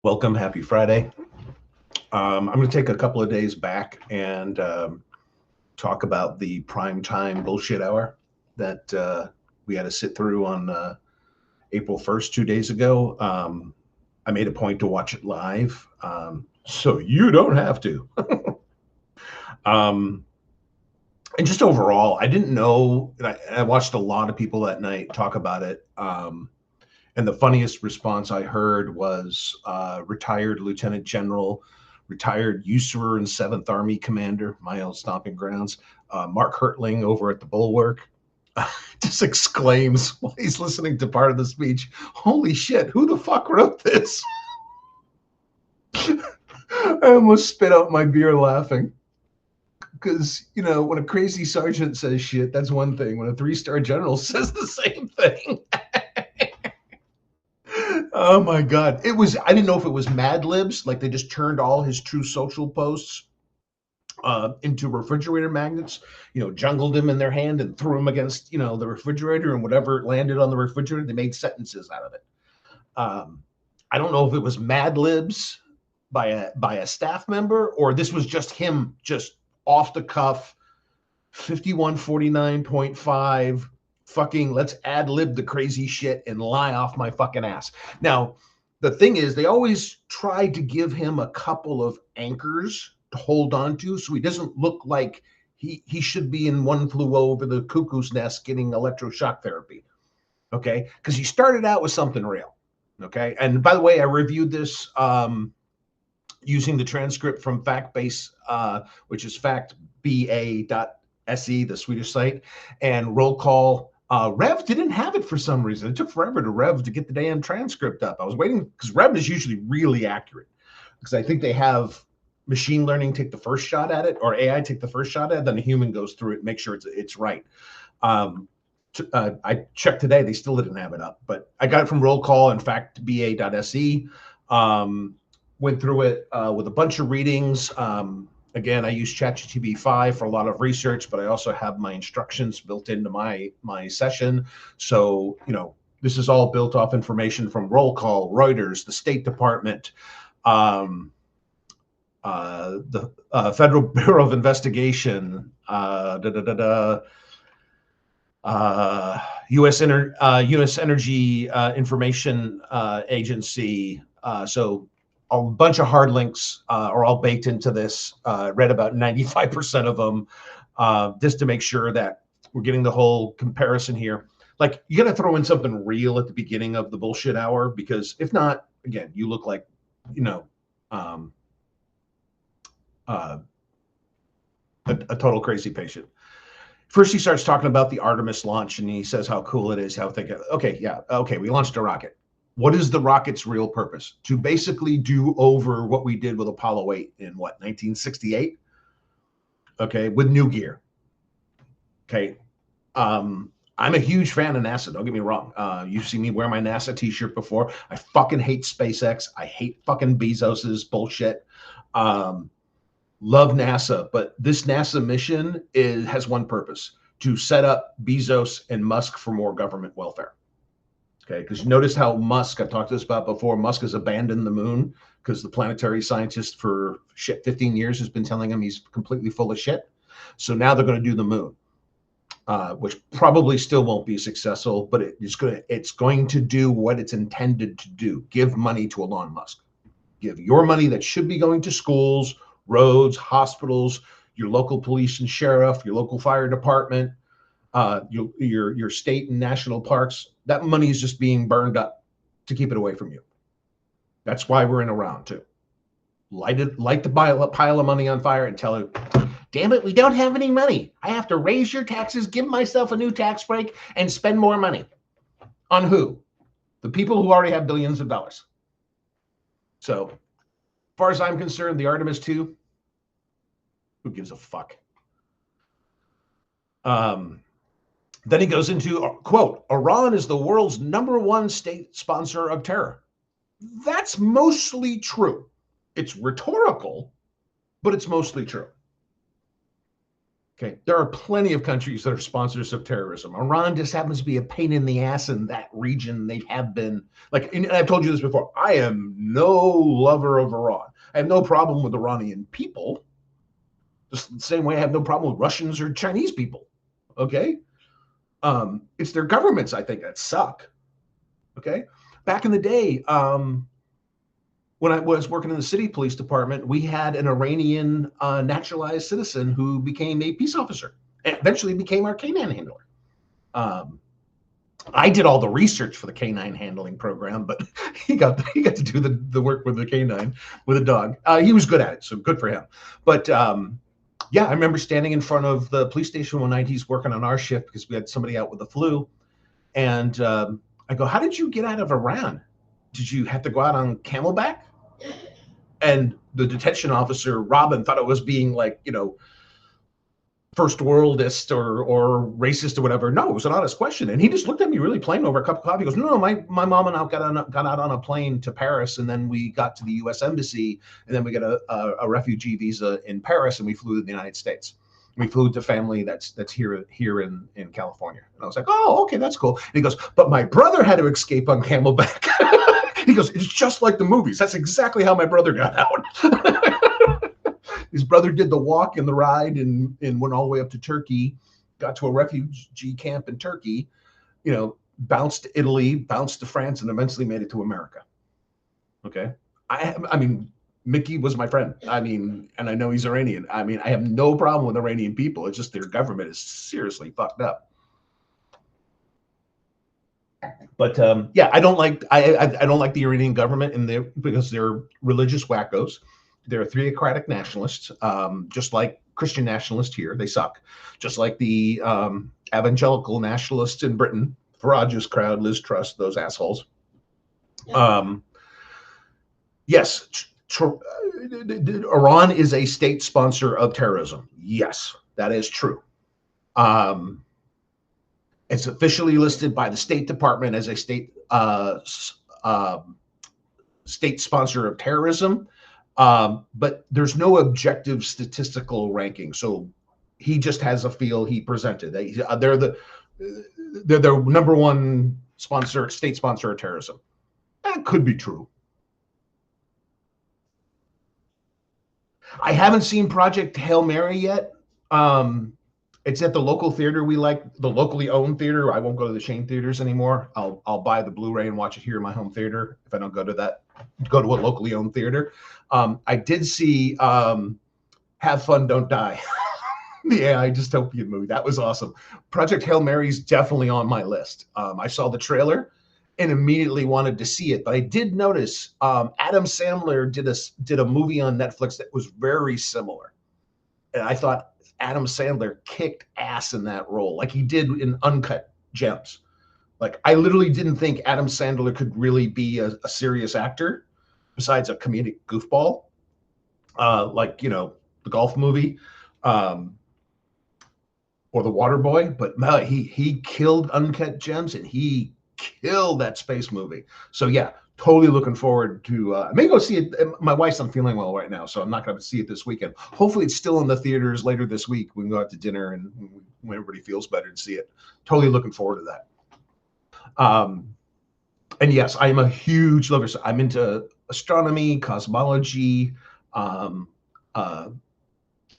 Welcome. Happy Friday. I'm going to take a couple of days back and talk about the prime time bullshit hour that we had to sit through on April 1st, 2 days ago. I made a point to watch it live, so you don't have to. um, and just overall, I didn't know. I watched a lot of people that night talk about it. And the funniest response I heard was retired Lieutenant General, retired usurer and 7th Army Commander, my old stomping grounds, Mark Hertling over at the Bulwark, just exclaims while he's listening to part of the speech, "Holy shit, who the fuck wrote this?" I almost spit out my beer laughing. Because, when a crazy sergeant says shit, that's one thing. When a 3-star general says the same thing. Oh my God. I didn't know if it was Mad Libs, like they just turned all his True Social posts into refrigerator magnets, jungled them in their hand and threw them against, the refrigerator, and whatever landed on the refrigerator, they made sentences out of it. I don't know if it was Mad Libs by a staff member, or this was just him, just off the cuff, 5149.5. Fucking let's ad lib the crazy shit and lie off my fucking ass. Now, the thing is, they always tried to give him a couple of anchors to hold on to, so he doesn't look like he should be in One Flew Over the Cuckoo's Nest getting electroshock therapy. Okay, because he started out with something real. Okay, and by the way, I reviewed this using the transcript from Factbase, which is factba.se, the Swedish site, and Roll Call. Rev didn't have it for some reason. It took forever to Rev to get the damn transcript up. I was waiting because Rev is usually really accurate, because I think they have machine learning take the first shot at it, or AI take the first shot at it, then a human goes through it, make sure it's right. I checked today, they still didn't have it up, but I got it from Roll Call and factba.se. Went through it with a bunch of readings. Again, I use ChatGPT 5 for a lot of research, but I also have my instructions built into my session. So, this is all built off information from Roll Call, Reuters, the State Department, the Federal Bureau of Investigation, U.S. Energy Information Agency. So a bunch of hard links are all baked into this. Read about 95% of them, just to make sure that we're getting the whole comparison here. Like, you got to throw in something real at the beginning of the bullshit hour, because if not, again, you look like, a total crazy patient. First, he starts talking about the Artemis launch, and he says how cool it is, we launched a rocket. What is the rocket's real purpose? To basically do over what we did with Apollo 8 in 1968? Okay, with new gear. Okay. I'm a huge fan of NASA, don't get me wrong. You've seen me wear my NASA t-shirt before. I fucking hate SpaceX. I hate fucking Bezos's bullshit. Love NASA, but this NASA mission has one purpose: to set up Bezos and Musk for more government welfare. Okay, because you notice how Musk, I've talked this about before, Musk has abandoned the moon because the planetary scientist for 15 years has been telling him he's completely full of shit. So now they're going to do the moon, which probably still won't be successful, but it's going to do what it's intended to do: give money to Elon Musk. Give your money that should be going to schools, roads, hospitals, your local police and sheriff, your local fire department, your state and national parks. That money is just being burned up to keep it away from you. That's why we're in a round two. Light the pile of money on fire and tell it, damn it, we don't have any money. I have to raise your taxes, give myself a new tax break, and spend more money. On who? The people who already have billions of dollars. So, as far as I'm concerned, the Artemis 2, who gives a fuck? Then he goes into, quote, Iran is the world's #1 state sponsor of terror. That's mostly true. It's rhetorical, but it's mostly true. Okay, there are plenty of countries that are sponsors of terrorism. Iran just happens to be a pain in the ass in that region. They have been, like, and I've told you this before. I am no lover of Iran. I have no problem with Iranian people, just the same way I have no problem with Russians or Chinese people. Okay, it's their governments, I think, that suck. Okay, back in the day, when I was working in the city police department, we had an Iranian naturalized citizen who became a peace officer and eventually became our canine handler. I did all the research for the canine handling program, but he got to do the work with the canine, with a dog. He was good at it, so good for him. But yeah, I remember standing in front of the police station one night. He's working on our shift because we had somebody out with the flu. And I go, how did you get out of Iran? Did you have to go out on camelback? And the detention officer, Robin, thought it was being like, first worldist or racist or whatever. No, it was an honest question. And he just looked at me really plain over a cup of coffee. He goes, no, my mom and I got out on a plane to Paris, and then we got to the U.S. Embassy, and then we got a refugee visa in Paris, and we flew to the United States. We flew to family that's here in California. And I was like, oh, okay, that's cool. And he goes, but my brother had to escape on camelback. He goes, it's just like the movies. That's exactly how my brother got out. His brother did the walk and the ride and went all the way up to Turkey, got to a refugee camp in Turkey, bounced to Italy, bounced to France, and eventually made it to America. Okay. I mean, Mickey was my friend. And I know he's Iranian. I have no problem with Iranian people. It's just their government is seriously fucked up. But yeah, I don't like the Iranian government because they're religious wackos. They're theocratic nationalists, just like Christian nationalists here. They suck. Just like the evangelical nationalists in Britain, Farage's crowd, Liz Truss, those assholes. Yeah. Yes, Iran is a state sponsor of terrorism. Yes, that is true. It's officially listed by the State Department as a state sponsor of terrorism, but there's no objective statistical ranking. So he just has a feel he presented. They're the number one state sponsor of terrorism. That could be true. I haven't seen Project Hail Mary yet. It's at the local theater we like, the locally owned theater. I won't go to the chain theaters anymore. I'll buy the Blu-ray and watch it here in my home theater if I don't go to a locally owned theater. I did see Have Fun, Don't Die, the AI dystopian movie. That was awesome. Project Hail Mary is definitely on my list. I saw the trailer and immediately wanted to see it. But I did notice Adam Sandler did a movie on Netflix that was very similar. And I thought Adam Sandler kicked ass in that role, like he did in Uncut Gems. Like, I literally didn't think Adam Sandler could really be a serious actor besides a comedic goofball, like, the golf movie or The Waterboy. But he killed Uncut Gems, and he killed that space movie. So yeah, totally looking forward to I may go see it. My wife's not feeling well right now, so I'm not going to see it this weekend. Hopefully it's still in the theaters later this week. We can go out to dinner and when everybody feels better to see it. Totally looking forward to that. And yes, I am a huge lover. So I'm into astronomy, cosmology,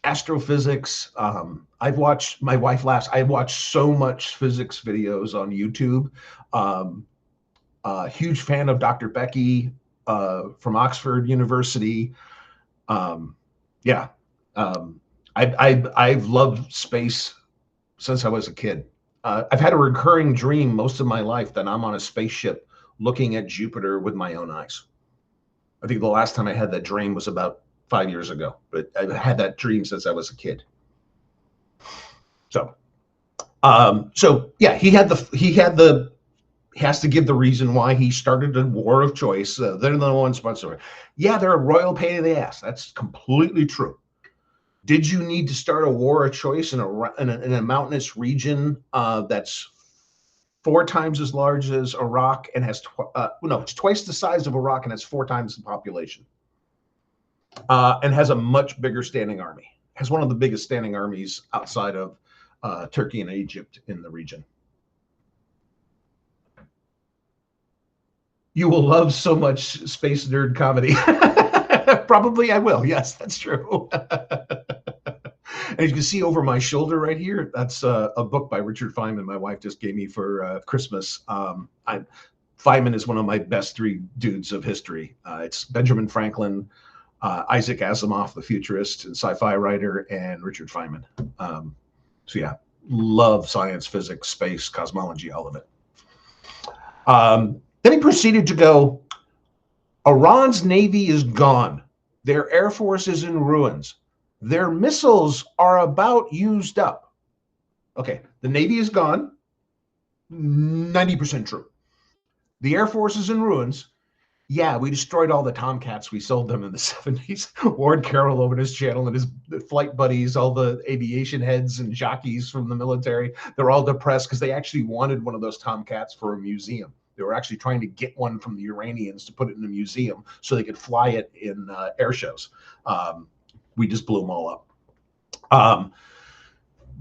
astrophysics. I've watched, my wife laughs, I've watched so much physics videos on YouTube. Huge fan of Dr. Becky from Oxford University. I've loved space since I was a kid. I've had a recurring dream most of my life that I'm on a spaceship looking at Jupiter with my own eyes. I think the last time I had that dream was about 5 years ago, but I've had that dream since I was a kid. So yeah, he has to give the reason why he started a war of choice. They're the one sponsor. Yeah, they're a royal pain in the ass. That's completely true. Did you need to start a war of choice in a mountainous region that's 4 times as large as Iraq and has it's twice the size of Iraq and has 4 times the population, and has a much bigger standing army? has one of the biggest standing armies outside of Turkey and Egypt in the region. You will love so much space nerd comedy. Probably I will. Yes, that's true. And you can see over my shoulder right here, that's a book by Richard Feynman my wife just gave me for Christmas. Feynman is one of my best three dudes of history. It's Benjamin Franklin, Isaac Asimov, the futurist and sci-fi writer, and Richard Feynman. So yeah, love science, physics, space, cosmology, all of it. Then he proceeded to go, Iran's navy is gone. Their air force is in ruins. Their missiles are about used up. Okay, the navy is gone. 90% true. The air force is in ruins. Yeah, we destroyed all the Tomcats. We sold them in the 70s. Ward Carroll over his channel and his flight buddies, all the aviation heads and jockeys from the military, they're all depressed because they actually wanted one of those Tomcats for a museum. They were actually trying to get one from the Iranians to put it in a museum so they could fly it in air shows. We just blew them all up.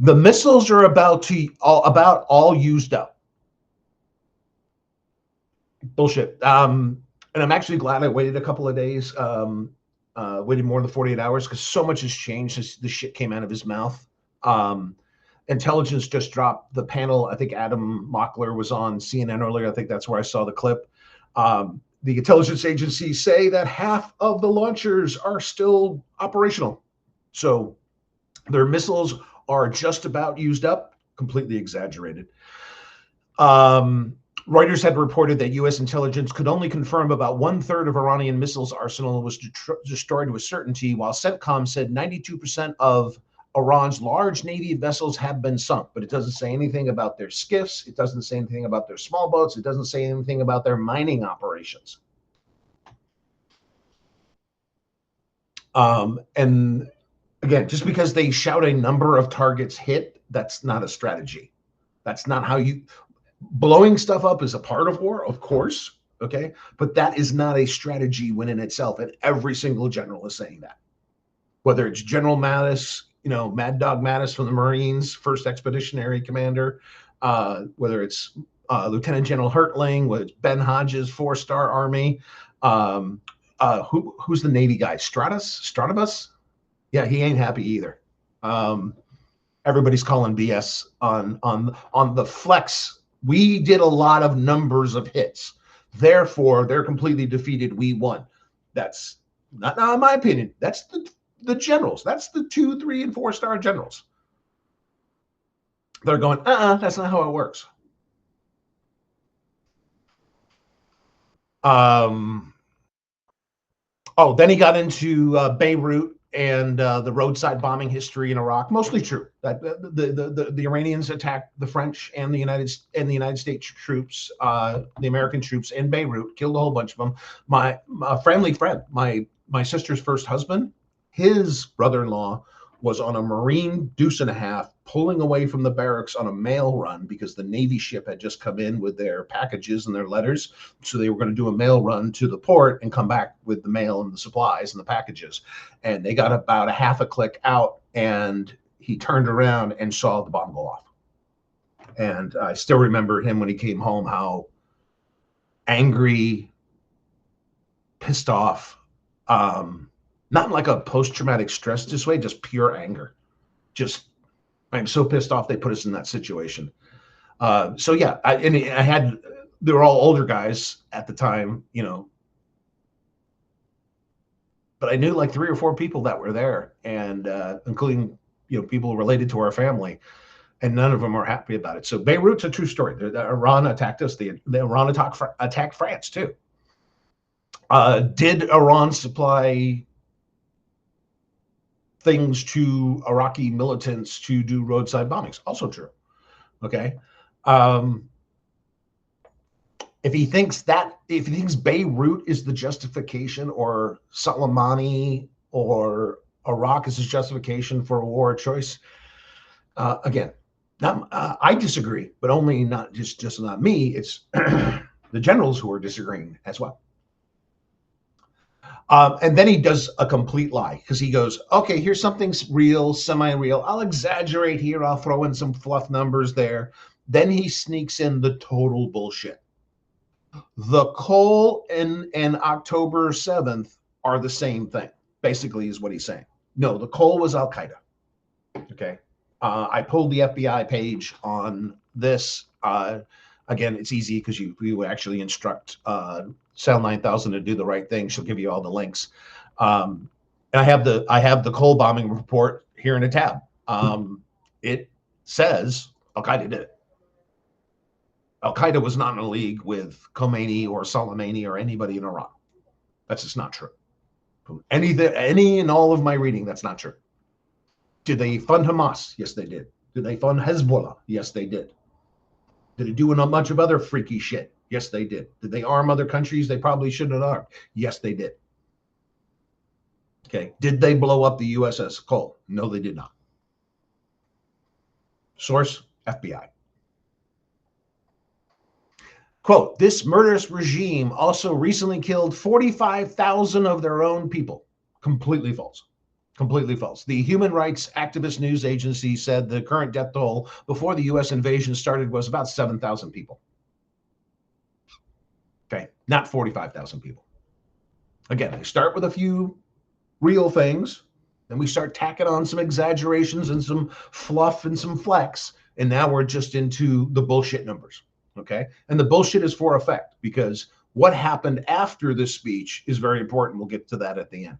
The missiles are about all used up. Bullshit. And I'm actually glad I waited a couple of days, waited more than 48 hours because so much has changed since the shit came out of his mouth. Intelligence just dropped the panel. I think Adam Mockler was on CNN earlier. I think that's where I saw the clip. The intelligence agencies say that half of the launchers are still operational. So their missiles are just about used up, completely exaggerated. Reuters had reported that U.S. intelligence could only confirm about 1/3 of Iranian missiles arsenal was destroyed with certainty, while CENTCOM said 92% of Iran's large Navy vessels have been sunk, but it doesn't say anything about their skiffs. It doesn't say anything about their small boats. It doesn't say anything about their mining operations. And again, just because they shout a number of targets hit, that's not a strategy. That's not how you... Blowing stuff up is a part of war, of course, okay? But that is not a strategy win in itself, and every single general is saying that. Whether it's General Mattis, Mad Dog Mattis from the Marines, First Expeditionary Commander, whether it's Lieutenant General Hertling, whether it's Ben Hodges, 4-Star Army, who's the Navy guy? Stratibus? Yeah, he ain't happy either. Everybody's calling BS on the flex. We did a lot of numbers of hits. Therefore, they're completely defeated. We won. That's not in my opinion. That's the generals. That's the 2, 3, and 4-star generals. They're going, that's not how it works. Then he got into Beirut and the roadside bombing history in Iraq. Mostly true. That the Iranians attacked the French and the United States troops, the American troops in Beirut, killed a whole bunch of them. My family friend, my sister's first husband, his brother-in-law was on a Marine deuce and a half, pulling away from the barracks on a mail run because the Navy ship had just come in with their packages and their letters. So they were going to do a mail run to the port and come back with the mail and the supplies and the packages. And they got about a half a click out, and he turned around and saw the bomb go off. And I still remember him when he came home, how angry, pissed off, not in like a post-traumatic stress this way, just pure anger. Just, I'm so pissed off they put us in that situation. So yeah, they were all older guys at the time, but I knew like 3 or 4 people that were there, and including, people related to our family, and none of them were happy about it. So Beirut's a true story. Iran attacked us. The Iran attacked France too. Did Iran supply things to Iraqi militants to do roadside bombings? Also true. Okay. If he thinks Beirut is the justification, or Soleimani or Iraq is his justification for a war of choice, again, I disagree, but only not just not me. It's the generals who are disagreeing as well. And then he does a complete lie because he goes, okay, here's something real, semi-real. I'll exaggerate here. I'll throw in some fluff numbers there. Then he sneaks in the total bullshit. The Cole and October 7th are the same thing, basically, is what he's saying. No, the Cole was Al Qaeda. Okay. I pulled the FBI page on this. Again, it's easy because you actually instruct Sal 9000 to do the right thing. She'll give you all the links. And I have the Cole bombing report here in a tab. It says Al Qaeda did it. Al Qaeda was not in a league with Khomeini or Soleimani or anybody in Iran. That's just not true. From any and all of my reading, that's not true. Did they fund Hamas? Yes, they did. Did they fund Hezbollah? Yes, they did. Did they do a bunch of other freaky shit? Yes, they did. Did they arm other countries they probably shouldn't have armed? Yes, they did. Okay. Did they blow up the USS Cole? No, they did not. Source, FBI. Quote, this murderous regime also recently killed 45,000 of their own people. Completely false. Completely false. The human rights activist news agency said the current death toll before the U.S. invasion started was about 7,000 people. Okay, not 45,000 people. Again, they start with a few real things, then we start tacking on some exaggerations and some fluff and some flex, and now we're just into the bullshit numbers. Okay, and the bullshit is for effect because what happened after this speech is very important. We'll get to that at the end.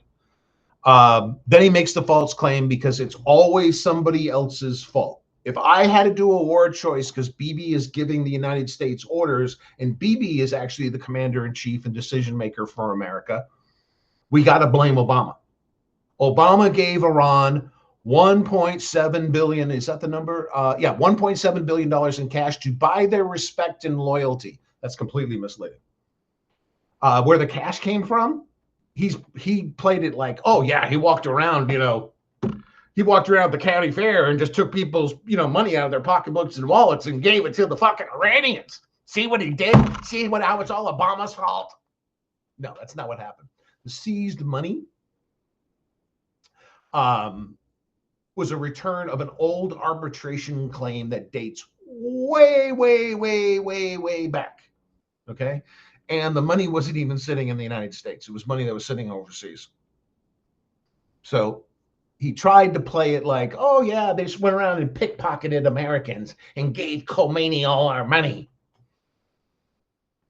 Then he makes the false claim because it's always somebody else's fault. If I had to do a war choice because Bibi is giving the United States orders and Bibi is actually the commander in chief and decision maker for America, we got to blame Obama. Obama gave Iran $1.7 billion. Is that the number? Yeah, $1.7 billion in cash to buy their respect and loyalty. That's completely misleading. Where the cash came from? He played it like, oh yeah, he walked around the county fair and just took people's, money out of their pocketbooks and wallets and gave it to the fucking Iranians. See what he did? See how it's all Obama's fault? No, that's not what happened. The seized money was a return of an old arbitration claim that dates way, way, way, way, way back. Okay. And the money wasn't even sitting in the United States. It was money that was sitting overseas. So he tried to play it like, oh, yeah, they just went around and pickpocketed Americans and gave Khomeini all our money.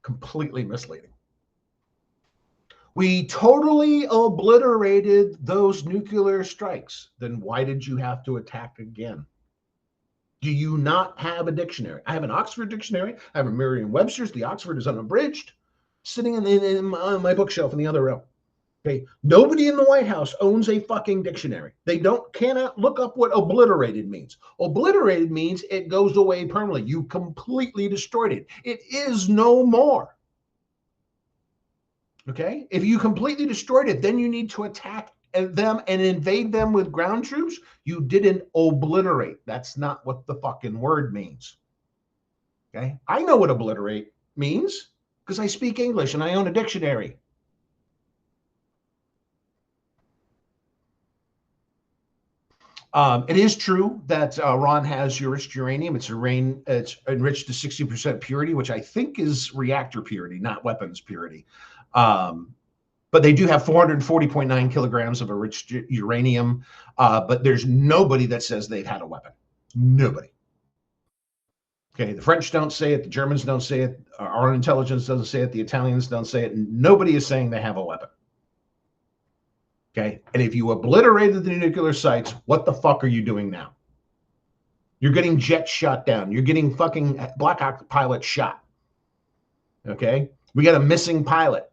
Completely misleading. We totally obliterated those nuclear strikes. Then why did you have to attack again? Do you not have a dictionary? I have an Oxford dictionary. I have a Merriam-Webster's. The Oxford is unabridged, sitting in my bookshelf in the other room. Okay, nobody in the White House owns a fucking dictionary. They cannot look up what obliterated means. Obliterated means it goes away permanently. You completely destroyed it. It is no more. Okay, if you completely destroyed it, then you need to attack them and invade them with ground troops. You didn't obliterate. That's not what the fucking word means. Okay, I know what obliterate means because I speak English and I own a dictionary. It is true that Iran has enriched uranium. It's enriched to 60% purity, which I think is reactor purity, not weapons purity. But they do have 440.9 kilograms of enriched uranium. But there's nobody that says they've had a weapon. Nobody. Okay, the French don't say it. The Germans don't say it. Our intelligence doesn't say it. The Italians don't say it. Nobody is saying they have a weapon. Okay, and if you obliterated the nuclear sites, what the fuck are you doing now? You're getting jets shot down. You're getting fucking Black Hawk pilots shot. Okay, we got a missing pilot.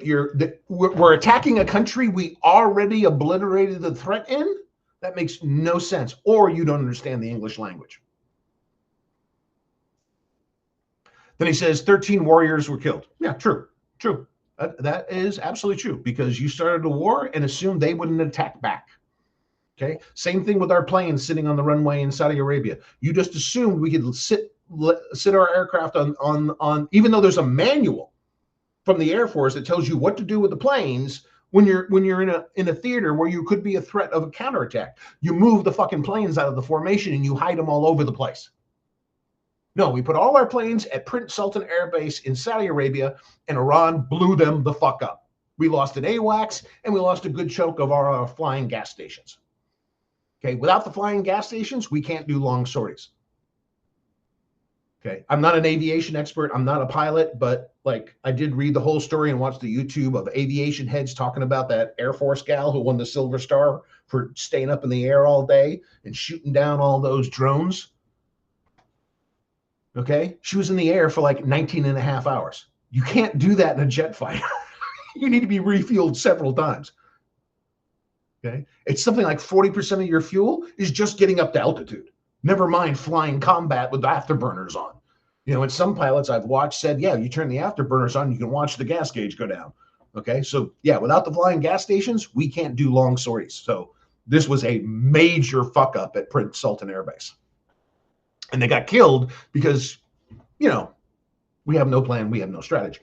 We're attacking a country we already obliterated the threat in. That makes no sense. Or you don't understand the English language. Then he says 13 warriors were killed. Yeah, true. That is absolutely true because you started a war and assumed they wouldn't attack back. Okay. Same thing with our planes sitting on the runway in Saudi Arabia. You just assumed we could sit our aircraft on, even though there's a manual from the Air Force that tells you what to do with the planes when you're in a theater where you could be a threat of a counterattack. You move the fucking planes out of the formation and you hide them all over the place. No, we put all our planes at Prince Sultan Air Base in Saudi Arabia, and Iran blew them the fuck up. We lost an AWACS, and we lost a good chunk of our flying gas stations. Okay, without the flying gas stations, we can't do long sorties. Okay, I'm not an aviation expert. I'm not a pilot, but like I did read the whole story and watch the YouTube of aviation heads talking about that Air Force gal who won the Silver Star for staying up in the air all day and shooting down all those drones. Okay, she was in the air for like 19 and a half hours. You can't do that in a jet fighter. You need to be refueled several times. Okay, it's something like 40% of your fuel is just getting up to altitude. Never mind flying combat with the afterburners on. You know, and some pilots I've watched said, yeah, you turn the afterburners on, you can watch the gas gauge go down. Okay, so yeah, without the flying gas stations, we can't do long sorties. So this was a major fuck up at Prince Sultan Air Base. And they got killed because, you know, we have no plan, we have no strategy.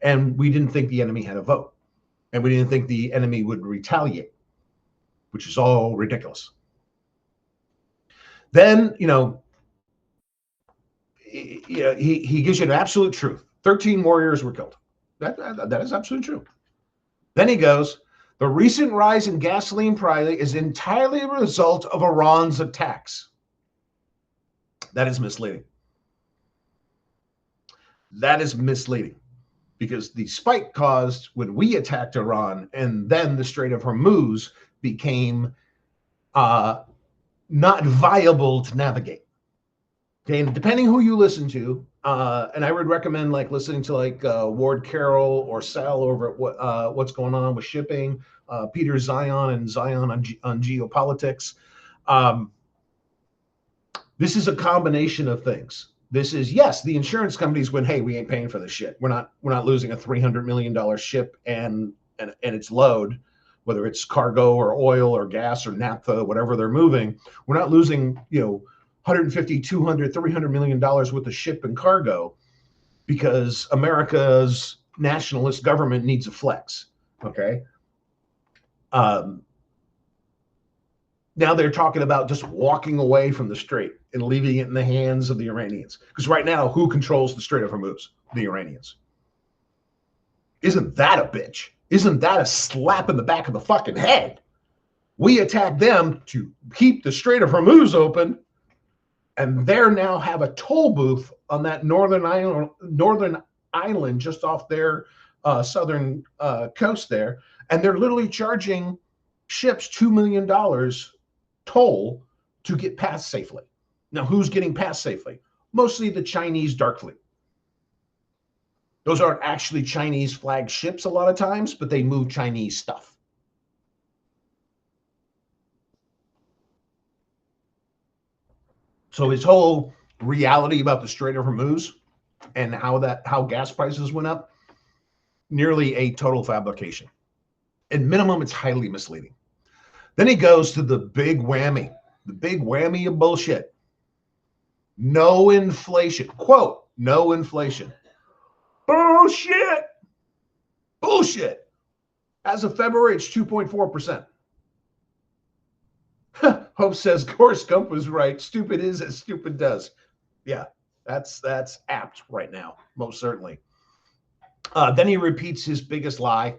And we didn't think the enemy had a vote. And we didn't think the enemy would retaliate, which is all ridiculous. Then, you know, he gives you an absolute truth. 13 warriors were killed. That is absolutely true. Then he goes, the recent rise in gasoline price is entirely a result of Iran's attacks. That is misleading. That is misleading because the spike caused when we attacked Iran, and then the Strait of Hormuz became not viable to navigate. Okay, and depending who you listen to, and I would recommend like listening to like Ward Carroll or Sal over at what's going on with shipping, Peter Zion and Zion on geopolitics. This is a combination of things. This is, yes, the insurance companies went, hey, we ain't paying for this shit. We're not losing a $300 million ship and its load, whether it's cargo or oil or gas or naphtha, whatever they're moving. We're not losing, you know, 150, 200, $300 million worth of ship and cargo because America's nationalist government needs a flex. Okay. Now they're talking about just walking away from the Strait and leaving it in the hands of the Iranians. Because right now, who controls the Strait of Hormuz? The Iranians. Isn't that a bitch? Isn't that a slap in the back of the fucking head? We attacked them to keep the Strait of Hormuz open, and they now have a toll booth on that northern island just off their southern coast there, and they're literally charging ships $2 million toll to get past safely. Now, who's getting past safely? Mostly the Chinese dark fleet. Those aren't actually Chinese flag ships a lot of times, but they move Chinese stuff. So his whole reality about the Strait of Hormuz and how gas prices went up, nearly a total fabrication. At minimum, it's highly misleading. Then he goes to the big whammy of bullshit. No inflation. Quote, no inflation. Bullshit. Bullshit. As of February, it's 2.4%. Hope says, Forrest Gump was right. Stupid is as stupid does. Yeah, that's apt right now, most certainly. Then he repeats his biggest lie.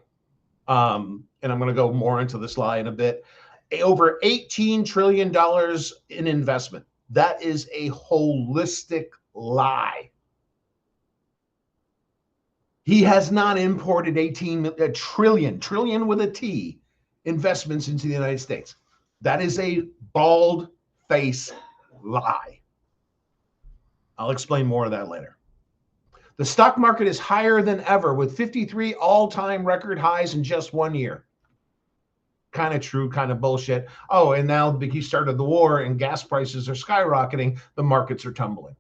And I'm going to go more into this lie in a bit. Over $18 trillion in investment. That is a holistic lie. He has not imported a trillion with a T, investments into the United States. That is a bald-faced lie. I'll explain more of that later. The stock market is higher than ever with 53 all-time record highs in just 1 year. Kind of true, kind of bullshit. Oh, and now he started the war and gas prices are skyrocketing. The markets are tumbling.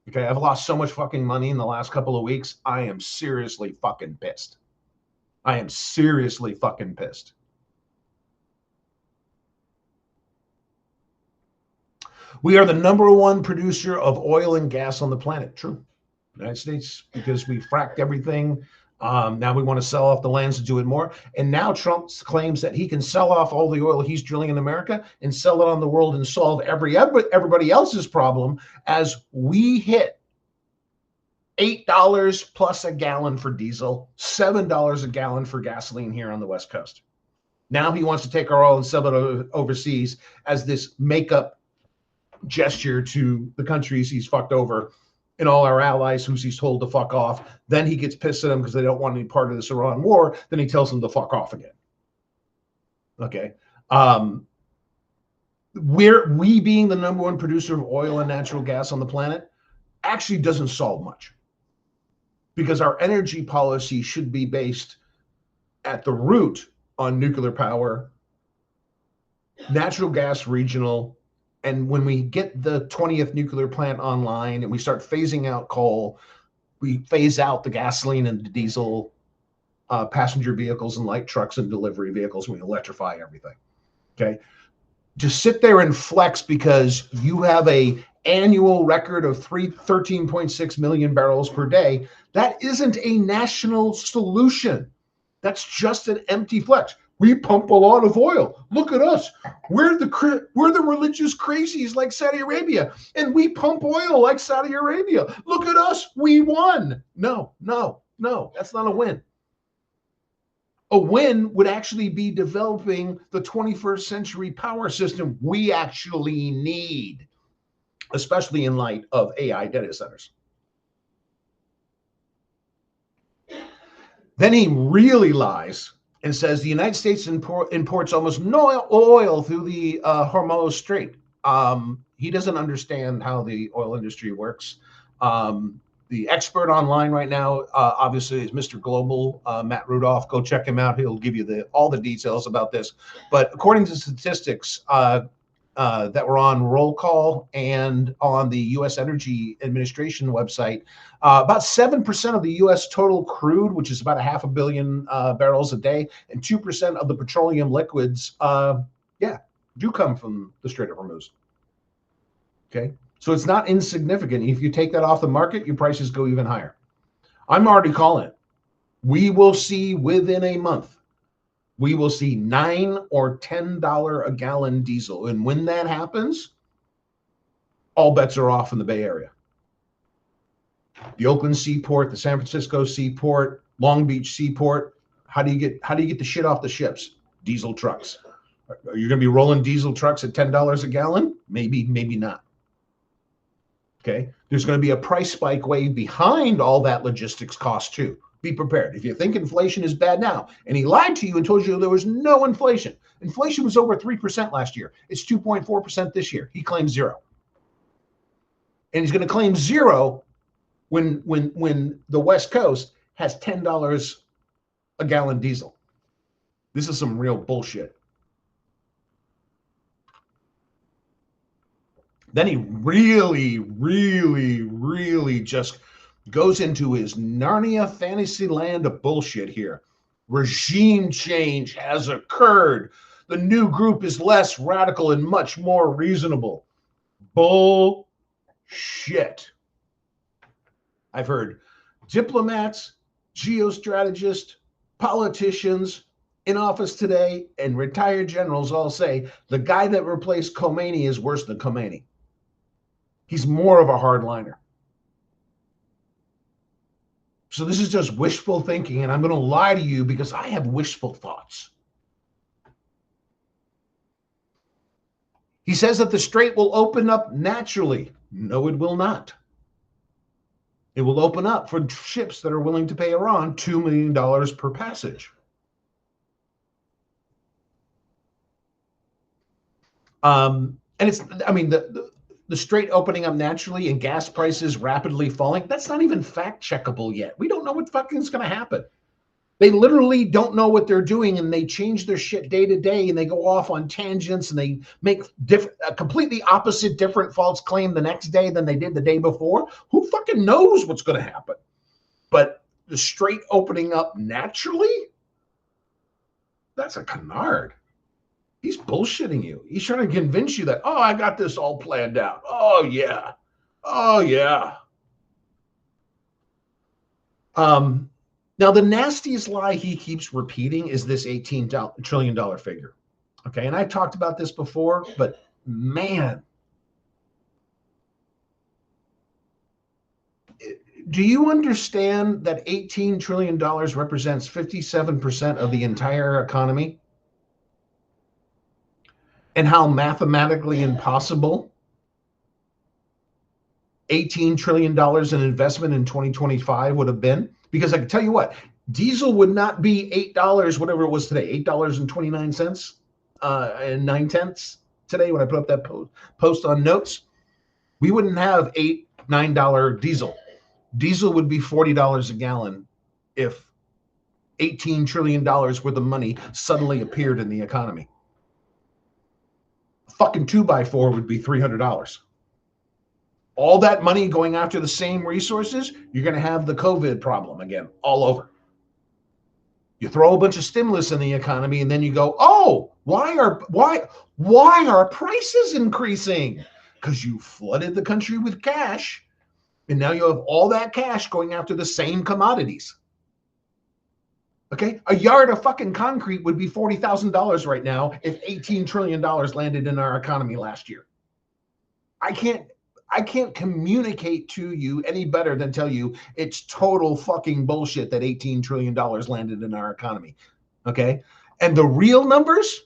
Okay, I've lost so much fucking money in the last couple of weeks. I am seriously fucking pissed. I am seriously fucking pissed. We are the #1 producer of oil and gas on the planet. True. United States, because we fracked everything Now we want to sell off the lands to do it more. And now Trump claims that he can sell off all the oil he's drilling in America and sell it on the world and solve everybody else's problem as we hit $8 plus a gallon for diesel, $7 a gallon for gasoline here on the West Coast. Now he wants to take our oil and sell it overseas as this makeup gesture to the countries he's fucked over and all our allies who he's told to fuck off. Then he gets pissed at them because they don't want any part of this Iran war. Then he tells them to fuck off again. Okay. We being the number one producer of oil and natural gas on the planet actually doesn't solve much, because our energy policy should be based at the root on nuclear power, natural gas regional, and when we get the 20th nuclear plant online and we start phasing out coal, we phase out the gasoline and the diesel passenger vehicles and light trucks and delivery vehicles, we electrify everything. Okay. Just sit there and flex because you have a annual record of 13.6 million barrels per day. That isn't a national solution. That's just an empty flex. We pump a lot of oil. Look at us. We're the religious crazies like Saudi Arabia, and we pump oil like Saudi Arabia. Look at us. We won. No, that's not a win. A win would actually be developing the 21st century power system we actually need, especially in light of AI data centers. Then he really lies and says the United States imports almost no oil through the Hormuz Strait. He doesn't understand how the oil industry works. The expert online right now, obviously, is Mr. Global, Matt Rudolph. Go check him out. He'll give you all the details about this. But according to statistics that were on Roll Call and on the U.S. Energy Administration website, about 7% of the U.S. total crude, which is about 500 million barrels a day, and 2% of the petroleum liquids, do come from the Strait of Hormuz. Okay. So it's not insignificant. If you take that off the market, your prices go even higher. I'm already calling it. We will see within a month, we will see $9 or $10 a gallon diesel. And when that happens, all bets are off in the Bay Area. The Oakland Seaport, the San Francisco Seaport, Long Beach Seaport. How do you get the shit off the ships? Diesel trucks. Are you going to be rolling diesel trucks at $10 a gallon? Maybe, maybe not. Okay, there's going to be a price spike way behind all that logistics cost too. Be prepared. If you think inflation is bad now, and he lied to you and told you there was no inflation. Inflation was over 3% last year. It's 2.4% this year. He claims zero. And he's going to claim zero when the West Coast has $10 a gallon diesel. This is some real bullshit. Then he really, really, really just goes into his Narnia fantasy land of bullshit here. Regime change has occurred. The new group is less radical and much more reasonable. Bullshit. I've heard diplomats, geostrategists, politicians in office today, and retired generals all say the guy that replaced Khomeini is worse than Khomeini. He's more of a hardliner. So this is just wishful thinking, and I'm going to lie to you because I have wishful thoughts. He says that the strait will open up naturally. No, it will not. It will open up for ships that are willing to pay Iran $2 million per passage. And it's, I mean, the strait opening up naturally and gas prices rapidly falling, that's not even fact checkable yet. We don't know what fucking is going to happen. They literally don't know what they're doing, and they change their shit day to day, and they go off on tangents, and they make a completely opposite, different false claim the next day than they did the day before. Who fucking knows what's going to happen? But the strait opening up naturally, that's a canard. He's bullshitting you. He's trying to convince you that, oh, I got this all planned out. Oh, yeah. Oh, yeah. Now, the nastiest lie he keeps repeating is this $18 trillion figure. Okay, and I've talked about this before, but man, do you understand that $18 trillion represents 57% of the entire economy? And how mathematically impossible $18 trillion in investment in 2025 would have been? Because I can tell you what, diesel would not be $8, whatever it was today, $8.29 and 9 cents today when I put up that post on notes. We wouldn't have $8, $9 diesel. Diesel would be $40 a gallon if $18 trillion worth of money suddenly appeared in the economy. A fucking 2x4 would be $300. All that money going after the same resources, you're going to have the COVID problem again, all over. You throw a bunch of stimulus in the economy, and then you go, oh, why are prices increasing? Because you flooded the country with cash, and now you have all that cash going after the same commodities. Okay, a yard of fucking concrete would be $40,000 right now if $18 trillion landed in our economy last year. I can't communicate to you any better than tell you it's total fucking bullshit that $18 trillion landed in our economy. Okay, and the real numbers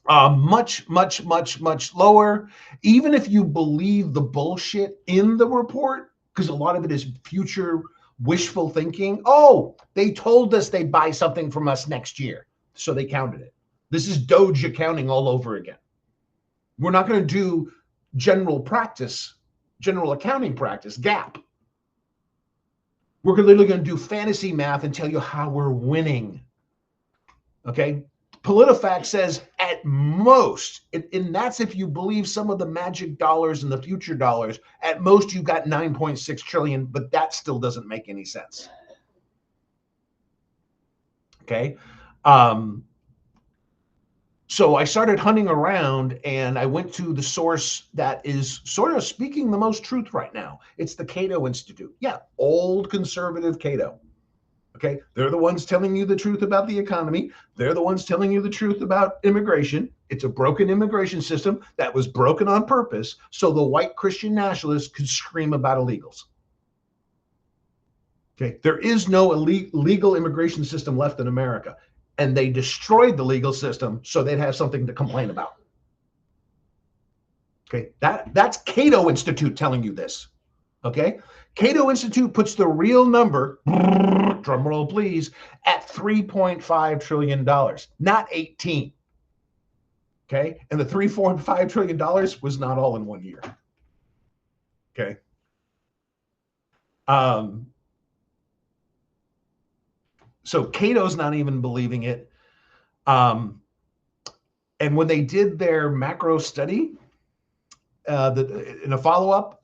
are much, much, much, much lower. Even if you believe the bullshit in the report, because a lot of it is future wishful thinking. Oh, they told us they'd buy something from us next year, so they counted it. This is Doge accounting all over again. We're not going to do general accounting practice, GAAP. We're literally going to do fantasy math and tell you how we're winning. Okay? PolitiFact says at most, and that's if you believe some of the magic dollars and the future dollars, at most you've got 9.6 trillion, but that still doesn't make any sense. Okay? So I started hunting around, and I went to the source that is sort of speaking the most truth right now. It's the Cato Institute. Yeah, old conservative Cato. Okay, they're the ones telling you the truth about the economy. They're the ones telling you the truth about immigration. It's a broken immigration system that was broken on purpose so the white Christian nationalists could scream about illegals. Okay, there is no legal immigration system left in America, and they destroyed the legal system so they'd have something to complain about. Okay, that's Cato Institute telling you this. Okay, Cato Institute puts the real number, drum roll please, at $3.5 trillion, not 18. Okay, and the $3.5 trillion was not all in 1 year. Okay. So Cato's not even believing it. And when they did their macro study, in a follow-up,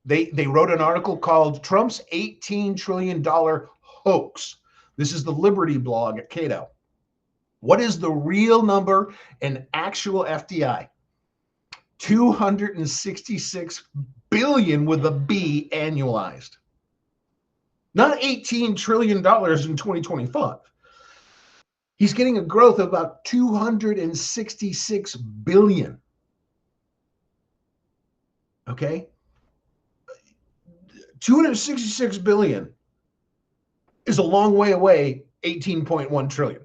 they wrote an article called Trump's $18 trillion hoax. This is the Liberty blog at Cato. What is the real number in actual FDI? 266 billion with a B annualized. Not $18 trillion in 2025. He's getting a growth of about 266 billion. Okay? 266 billion is a long way away, 18.1 trillion.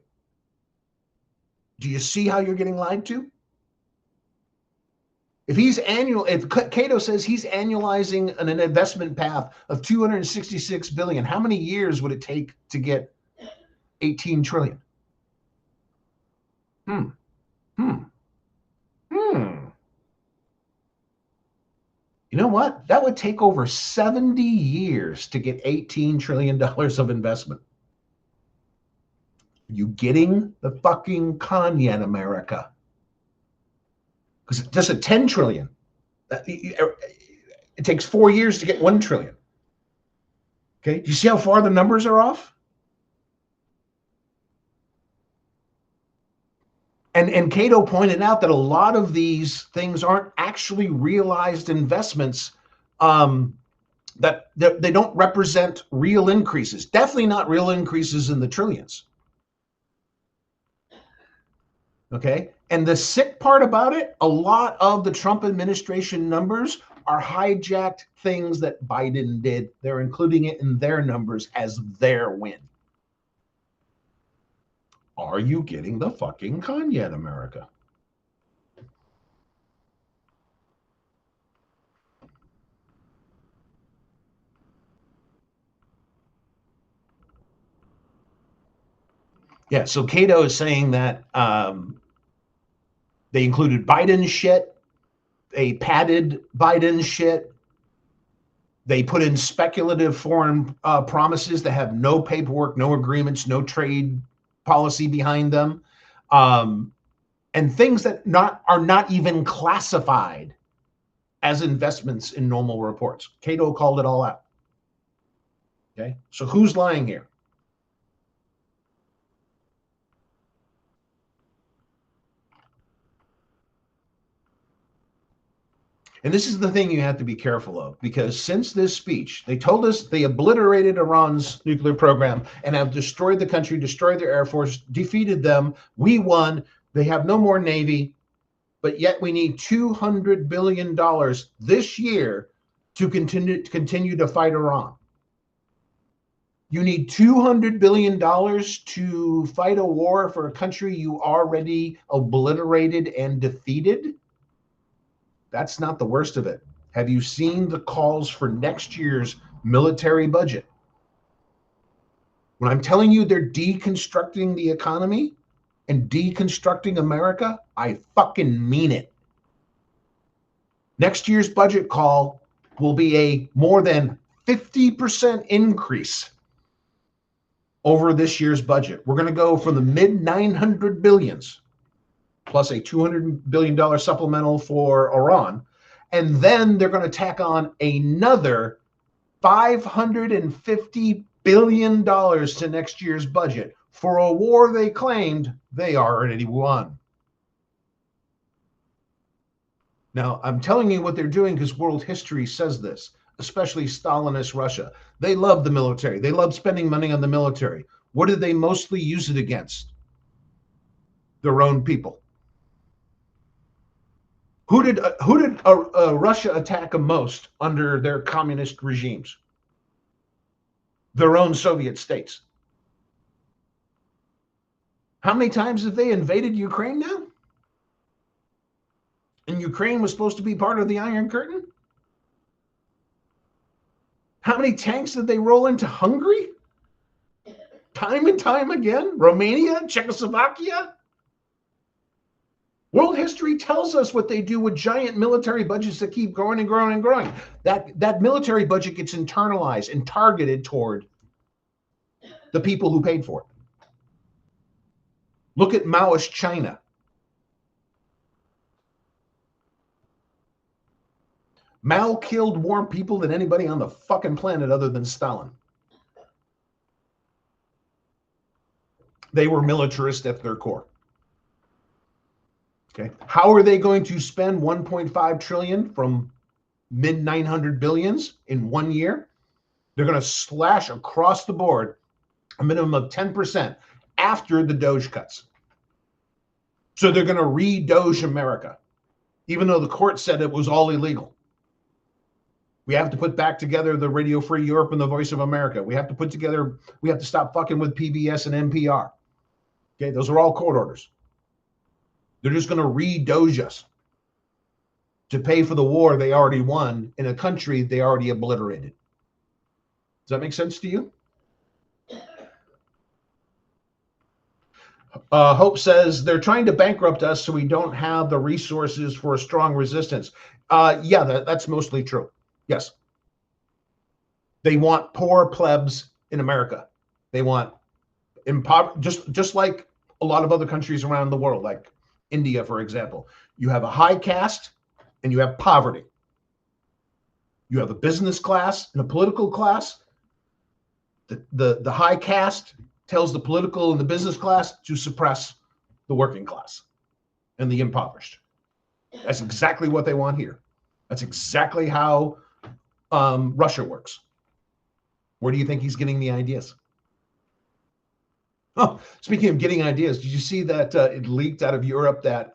Do you see how you're getting lied to? If Cato says he's annualizing an investment path of 266 billion, how many years would it take to get 18 trillion? You know what? That would take over 70 years to get $18 trillion of investment. You getting the fucking con yet, America? Because just at 10 trillion, it takes 4 years to get 1 trillion. Okay, do you see how far the numbers are off? And Cato pointed out that a lot of these things aren't actually realized investments. that they don't represent real increases, definitely not real increases in the trillions. Okay. And the sick part about it, a lot of the Trump administration numbers are hijacked things that Biden did. They're including it in their numbers as their win. Are you getting the fucking con yet, America? Yeah, so Cato is saying that they included Biden's shit, they padded Biden's shit, they put in speculative foreign promises that have no paperwork, no agreements, no trade policy behind them, and things that are not even classified as investments in normal reports. Cato called it all out. Okay, so who's lying here? And this is the thing you have to be careful of, because since this speech, they told us they obliterated Iran's nuclear program and have destroyed the country, destroyed their air force, defeated them. We won. They have no more Navy, but yet we need $200 billion this year to continue to fight Iran. You need $200 billion to fight a war for a country you already obliterated and defeated? That's not the worst of it. Have you seen the calls for next year's military budget? When I'm telling you they're deconstructing the economy and deconstructing America, I fucking mean it. Next year's budget call will be a more than 50% increase over this year's budget. We're going to go from the mid 900 billions plus a $200 billion supplemental for Iran. And then they're going to tack on another $550 billion to next year's budget for a war they claimed they already won. Now, I'm telling you what they're doing because world history says this, especially Stalinist Russia. They love the military. They love spending money on the military. What did they mostly use it against? Their own people. Who did Russia attack most under their communist regimes? Their own Soviet states. How many times have they invaded Ukraine now? And Ukraine was supposed to be part of the Iron Curtain? How many tanks did they roll into Hungary? Time and time again? Romania? Czechoslovakia? World history tells us what they do with giant military budgets that keep growing and growing and growing. That military budget gets internalized and targeted toward the people who paid for it. Look at Maoist China. Mao killed more people than anybody on the fucking planet other than Stalin. They were militarist at their core. Okay. How are they going to spend 1.5 trillion from mid 900 billions in 1 year? They're going to slash across the board a minimum of 10% after the Doge cuts. So they're going to re-Doge America, even though the court said it was all illegal. We have to put back together the Radio Free Europe and the Voice of America. We have to stop fucking with PBS and NPR. Okay, those are all court orders. They're just going to re-Doge us to pay for the war they already won in a country they already obliterated. Does that make sense to you? Hope says they're trying to bankrupt us so we don't have the resources for a strong resistance. Yeah, that's mostly true. Yes. They want poor plebs in America. They want just like a lot of other countries around the world, like India, for example. You have a high caste and you have poverty. You have a business class and a political class. The high caste tells the political and the business class to suppress the working class and the impoverished. That's exactly what they want here. That's exactly how Russia works. Where do you think he's getting the ideas? Oh, speaking of getting ideas, did you see that it leaked out of Europe that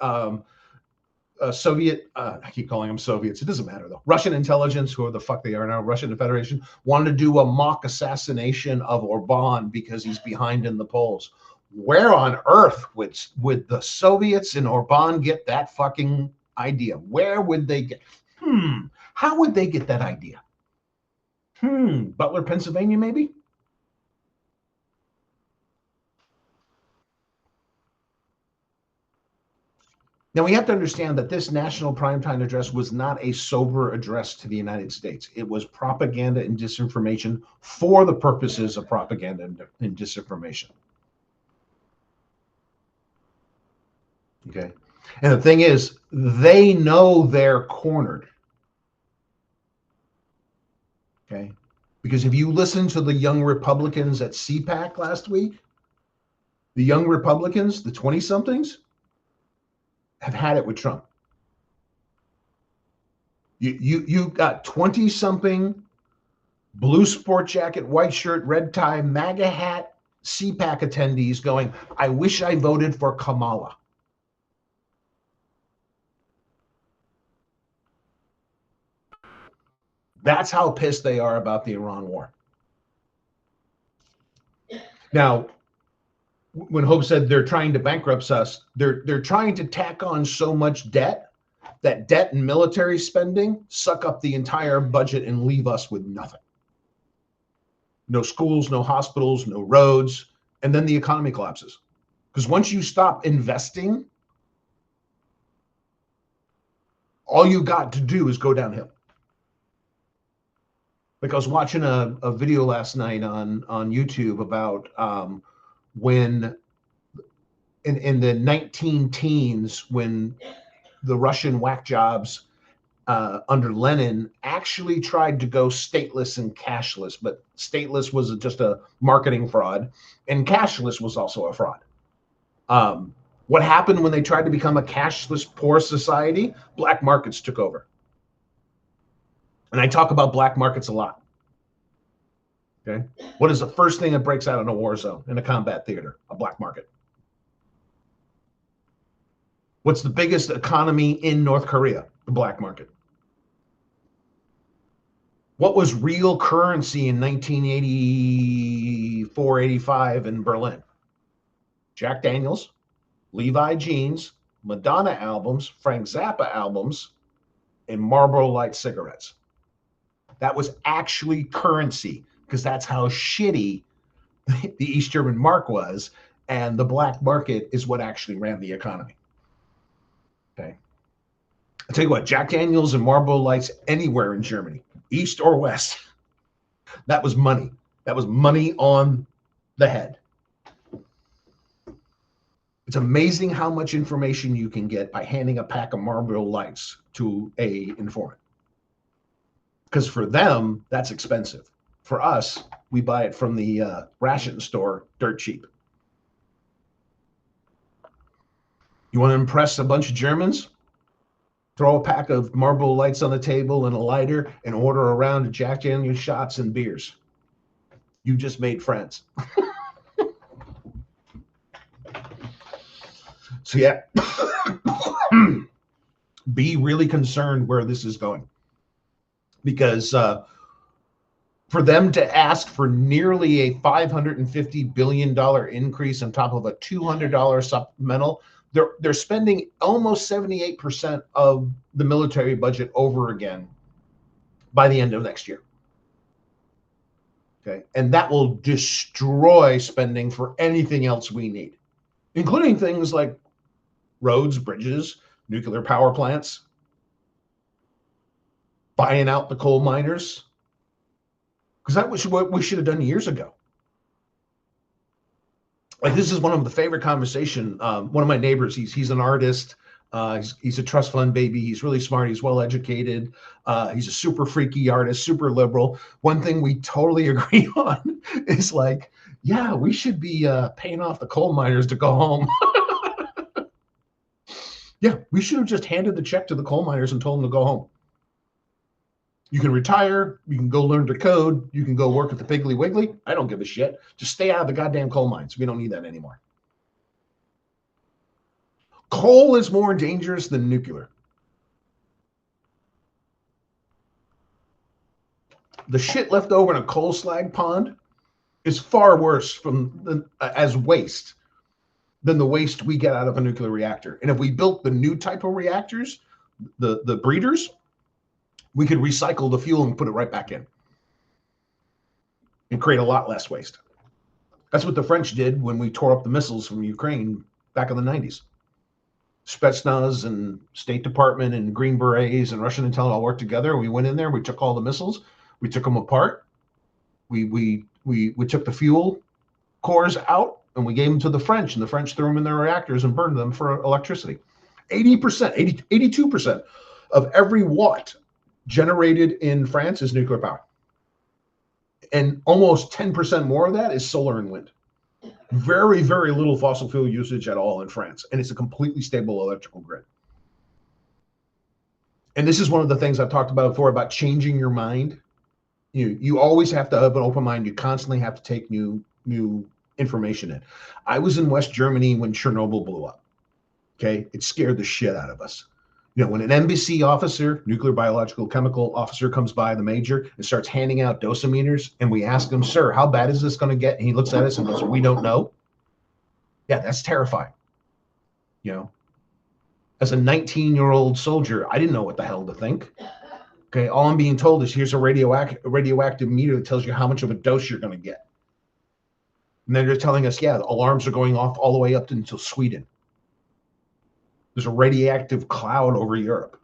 Soviet, I keep calling them Soviets, it doesn't matter though, Russian intelligence, who the fuck they are now, Russian Federation, wanted to do a mock assassination of Orban because he's behind in the polls. Where on earth would the Soviets and Orban get that fucking idea? Where would they get? How would they get that idea? Butler, Pennsylvania, maybe? Now, we have to understand that this national primetime address was not a sober address to the United States. It was propaganda and disinformation for the purposes of propaganda and disinformation. Okay. And the thing is, they know they're cornered. Okay. Because if you listen to the young Republicans at CPAC last week, the young Republicans, the 20-somethings, have had it with Trump. You got 20-something blue sport jacket, white shirt, red tie, MAGA hat, CPAC attendees going, I wish I voted for Kamala. That's how pissed they are about the Iran war. Now, when Hope said they're trying to bankrupt us, they're trying to tack on so much debt that debt and military spending suck up the entire budget and leave us with nothing. No schools, no hospitals, no roads, and then the economy collapses. Because once you stop investing, all you got to do is go downhill. Like I was watching a video last night on YouTube about when in the 19-teens, when the Russian whack jobs under Lenin actually tried to go stateless and cashless, but stateless was just a marketing fraud, and cashless was also a fraud. What happened when they tried to become a cashless poor society? Black markets took over. And I talk about black markets a lot. Okay. What is the first thing that breaks out in a war zone, in a combat theater? A black market. What's the biggest economy in North Korea? The black market. What was real currency in 1984, 85 in Berlin? Jack Daniels, Levi jeans, Madonna albums, Frank Zappa albums, and Marlboro Light cigarettes. That was actually currency, because that's how shitty the East German mark was, and the black market is what actually ran the economy. Okay. I'll tell you what, Jack Daniels and Marlboro Lights anywhere in Germany, East or West, that was money. That was money on the head. It's amazing how much information you can get by handing a pack of Marlboro Lights to a informant. Because for them, that's expensive. For us, we buy it from the ration store dirt cheap. You want to impress a bunch of Germans? Throw a pack of Marlboro Lights on the table and a lighter and order a round of Jack Daniel's shots and beers. You just made friends. So yeah, be really concerned where this is going. Because for them to ask for nearly a $550 billion increase on top of a $200 supplemental, they're spending almost 78% of the military budget over again by the end of next year. Okay, and that will destroy spending for anything else we need, including things like roads, bridges, nuclear power plants, buying out the coal miners, because that was what we should have done years ago. Like, this is one of the favorite conversation. One of my neighbors, he's an artist. He's a trust fund baby. He's really smart. He's well educated. He's a super freaky artist, super liberal. One thing we totally agree on is like, yeah, we should be paying off the coal miners to go home. Yeah, we should have just handed the check to the coal miners and told them to go home. You can retire. You can go learn to code. You can go work at the Piggly Wiggly. I don't give a shit. Just stay out of the goddamn coal mines. We don't need that anymore. Coal is more dangerous than nuclear. The shit left over in a coal slag pond is far worse as waste than the waste we get out of a nuclear reactor. And if we built the new type of reactors, the breeders, we could recycle the fuel and put it right back in and create a lot less waste. That's what the French did when we tore up the missiles from Ukraine back in the 90s. Spetsnaz and State Department and Green Berets and Russian intel all worked together. We went in there, we took all the missiles, we took them apart, we took the fuel cores out, and we gave them to the French, and the French threw them in their reactors and burned them for electricity. 82% of every watt generated in France is nuclear power. And almost 10% more of that is solar and wind. Very, very little fossil fuel usage at all in France. And it's a completely stable electrical grid. And this is one of the things I've talked about before about changing your mind. You always have to have an open mind. You constantly have to take new information in. I was in West Germany when Chernobyl blew up. Okay. It scared the shit out of us. When an embassy officer, nuclear biological chemical officer, comes by, the major, and starts handing out dosimeters, and we ask him, sir, how bad is this going to get? And he looks at us and goes, we don't know. Yeah, that's terrifying. As a 19-year-old soldier, I didn't know what the hell to think. Okay, all I'm being told is here's a radioactive meter that tells you how much of a dose you're going to get. And then they're telling us, yeah, the alarms are going off all the way up until Sweden. There's a radioactive cloud over Europe.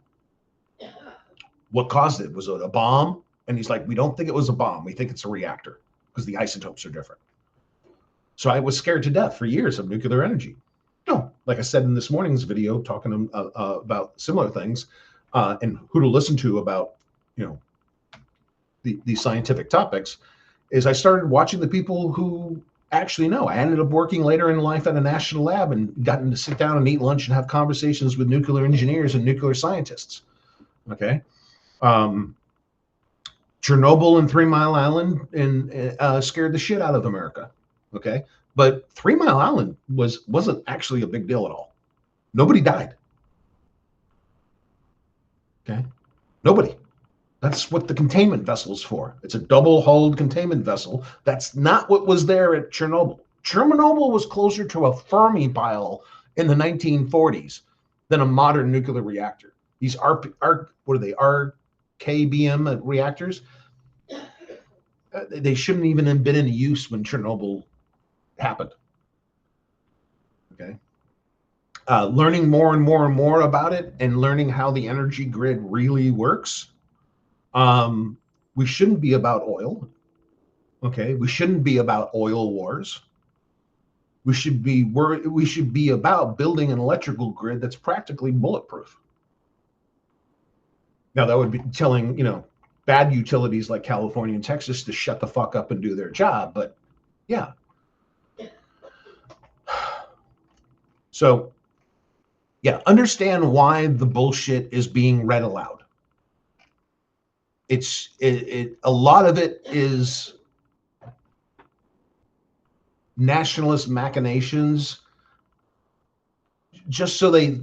What caused it? Was it a bomb? And he's like, we don't think it was a bomb. We think it's a reactor because the isotopes are different. So I was scared to death for years of nuclear energy. Like I said in this morning's video, talking about similar things and who to listen to about, these scientific topics, is I started watching the people who actually know. I ended up working later in life at a national lab and gotten to sit down and eat lunch and have conversations with nuclear engineers and nuclear scientists. Okay. Chernobyl and 3 Mile Island scared the shit out of America. Okay. But 3 Mile Island wasn't actually a big deal at all. Nobody died. Okay. Nobody. That's what the containment vessel is for. It's a double-hulled containment vessel. That's not what was there at Chernobyl. Chernobyl was closer to a Fermi pile in the 1940s than a modern nuclear reactor. These RKBM reactors, they shouldn't even have been in use when Chernobyl happened. Okay. Learning more and more and more about it and learning how the energy grid really works. We shouldn't be about oil. Okay. We shouldn't be about oil wars. We should be about building an electrical grid that's practically bulletproof. Now that would be telling, bad utilities like California and Texas to shut the fuck up and do their job. But yeah. So yeah, understand why the bullshit is being read aloud. A lot of it is nationalist machinations, just so they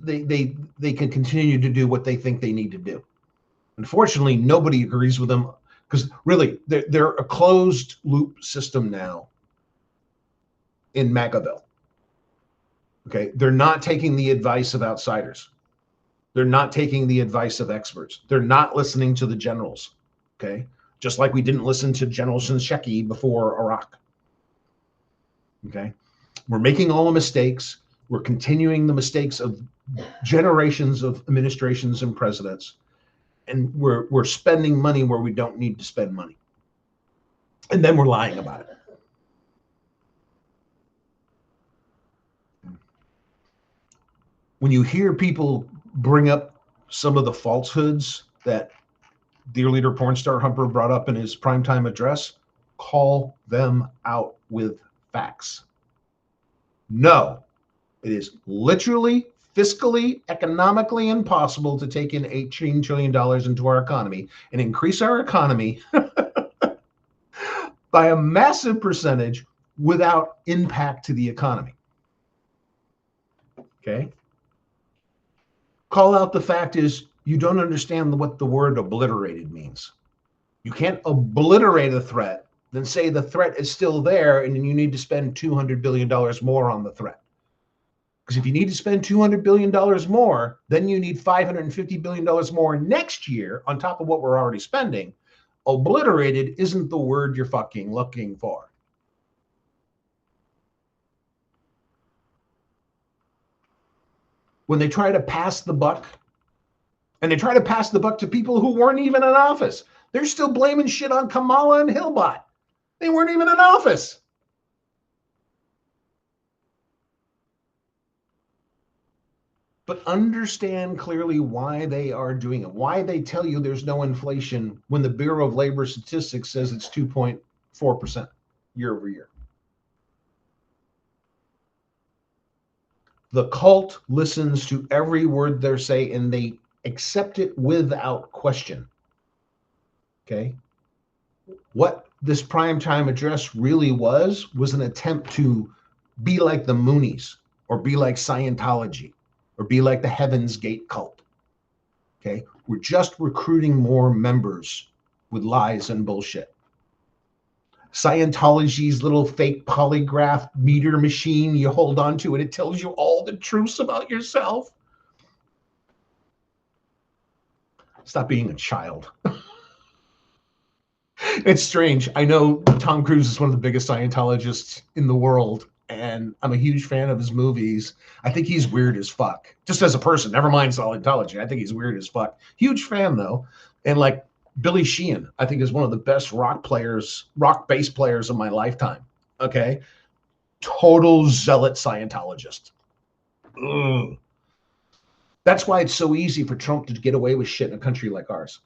can continue to do what they think they need to do. Unfortunately, nobody agrees with them because really they're a closed loop system now in MAGAville. Okay, they're not taking the advice of outsiders. They're not taking the advice of experts. They're not listening to the generals. Okay, just like we didn't listen to General Shinseki before Iraq. Okay, we're making all the mistakes. We're continuing the mistakes of generations of administrations and presidents, and we're spending money where we don't need to spend money, and then we're lying about it. When you hear people bring up some of the falsehoods that Dear Leader Pornstar Humper brought up in his primetime address, call them out with facts. No, it is literally fiscally, economically impossible to take in $18 trillion into our economy and increase our economy by a massive percentage without impact to the economy. Okay? Call out the fact is you don't understand what the word obliterated means. You can't obliterate a threat, then say the threat is still there and you need to spend $200 billion more on the threat. Because if you need to spend $200 billion more, then you need $550 billion more next year on top of what we're already spending. Obliterated isn't the word you're fucking looking for. When they try to pass the buck, and they try to pass the buck to people who weren't even in office, they're still blaming shit on Kamala and Hillbot. They weren't even in office. But understand clearly why they are doing it, why they tell you there's no inflation when the Bureau of Labor Statistics says it's 2.4% year over year. The cult listens to every word they say and they accept it without question. Okay? What this primetime address really was an attempt to be like the Moonies or be like Scientology or be like the Heaven's Gate cult. Okay? We're just recruiting more members with lies and bullshit. Scientology's little fake polygraph meter machine you hold on to and it tells you all the truths about yourself. Stop being a child. It's strange. I know Tom Cruise is one of the biggest Scientologists in the world, and I'm a huge fan of his movies. I think he's weird as fuck. Just as a person, never mind Scientology. I think he's weird as fuck. Huge fan, though. And like Billy Sheehan, I think is one of the best rock bass players of my lifetime. Okay? Total zealot Scientologist. Ugh. That's why it's so easy for Trump to get away with shit in a country like ours.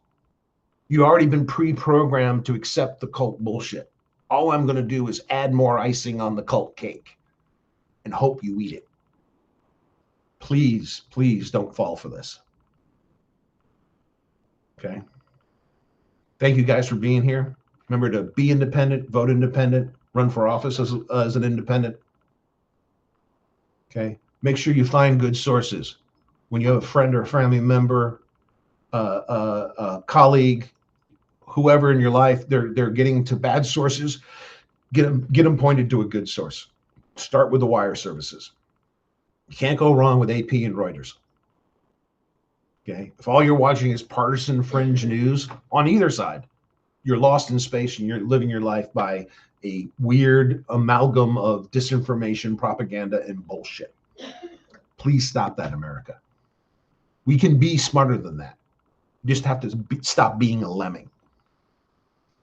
You've already been pre-programmed to accept the cult bullshit. All I'm going to do is add more icing on the cult cake and hope you eat it. Please, please don't fall for this. Okay? Thank you guys for being here. Remember to be independent, vote independent, run for office as an independent. Okay? Make sure you find good sources. When you have a friend or a family member, a colleague, whoever in your life, they're getting to bad sources, get them pointed to a good source. Start with the wire services. You can't go wrong with AP and Reuters. Okay? If all you're watching is partisan fringe news on either side, you're lost in space and you're living your life by a weird amalgam of disinformation, propaganda, and bullshit. Please stop that, America. We can be smarter than that. You just have to stop being a lemming.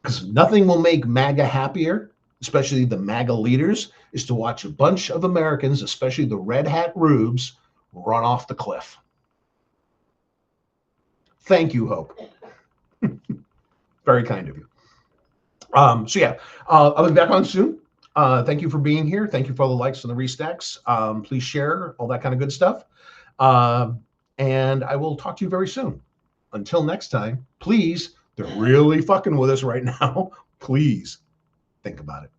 Because nothing will make MAGA happier, especially the MAGA leaders, is to watch a bunch of Americans, especially the red hat rubes, run off the cliff. Thank you, Hope. Very kind of you. So yeah, I'll be back on soon. Thank you for being here. Thank you for all the likes and the restacks. Please share all that kind of good stuff. And I will talk to you very soon. Until next time, please, they're really fucking with us right now. Please think about it.